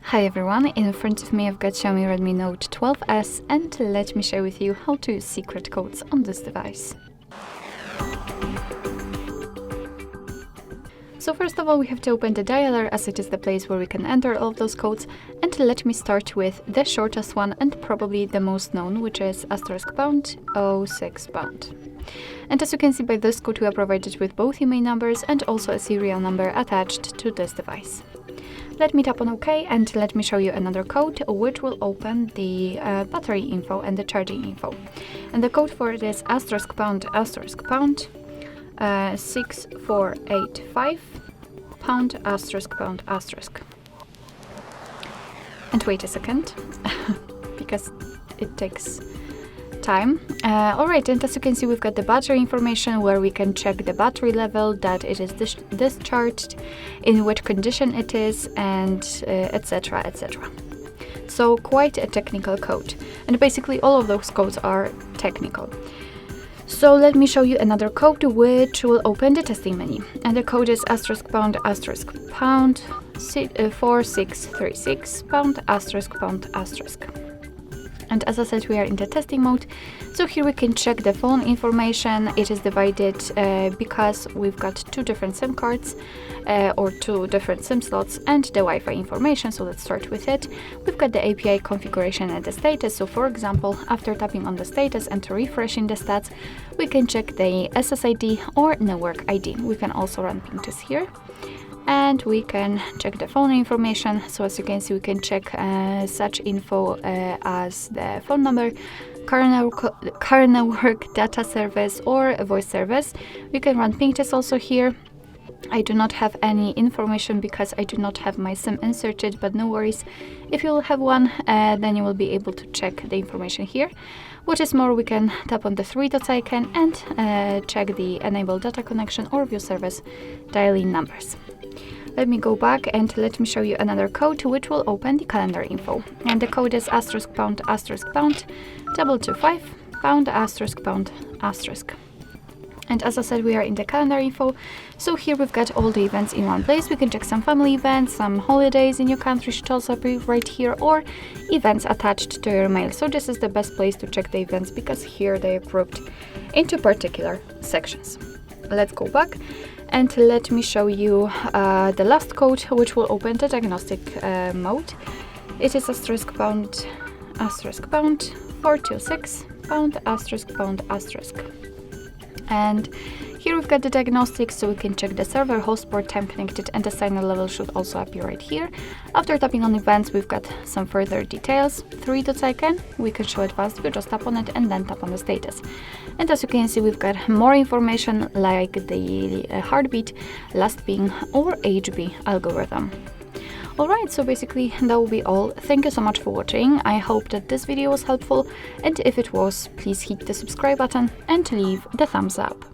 Hi everyone, in front of me I've got Xiaomi Redmi Note 12S and let me share with you how to use secret codes on this device. So first of all we have to open the dialer as it is the place where we can enter all of those codes, and let me start with the shortest one and probably the most known, which is *06#. And as you can see by this code we are provided with both email numbers and also a serial number attached to this device. Let me tap on OK and let me show you another code which will open the battery info and the charging info. And the code for it is *##, 6485 ###. And wait a second, because it takes time. Alright, and as you can see we've got the battery information where we can check the battery level, that it is discharged, in which condition it is, and etc, etc. So quite a technical code, and basically all of those codes are technical. So let me show you another code which will open the testing menu, and the code is *## 4636 ###. And as I said, we are in the testing mode, so here we can check the phone information. It is divided because we've got two different SIM cards or two different SIM slots, and the Wi-Fi information. So let's start with it. We've got the API configuration and the status. So for example, after tapping on the status and refreshing the stats, we can check the SSID or network ID. We can also run ping tests here. And we can check the phone information. So as you can see, we can check such info as the phone number, current network, data service, or a voice service. We can run ping tests also here. I do not have any information because I do not have my SIM inserted, but no worries. If you will have one, then you will be able to check the information here. What is more, we can tap on the three dots icon and check the enable data connection or view service dialing numbers. Let me go back and let me show you another code which will open the calendar info. And the code is *## 225 *##. And as I said, we are in the calendar info. So here we've got all the events in one place. We can check some family events, some holidays in your country should also be right here, or events attached to your mail. So this is the best place to check the events because here they are grouped into particular sections. Let's go back and let me show you the last code which will open the diagnostic mode. It is *## 426 *##. And here we've got the diagnostics, so we can check the server, host port, time connected, and the signal level should also appear right here. After tapping on events, we've got some further details. Three dots icon, we can show advanced view, just tap on it and then tap on the status. And as you can see, we've got more information like the heartbeat, last ping, or HB algorithm. Alright, so basically that will be all. Thank you so much for watching. I hope that this video was helpful, and if it was, please hit the subscribe button and leave the thumbs up.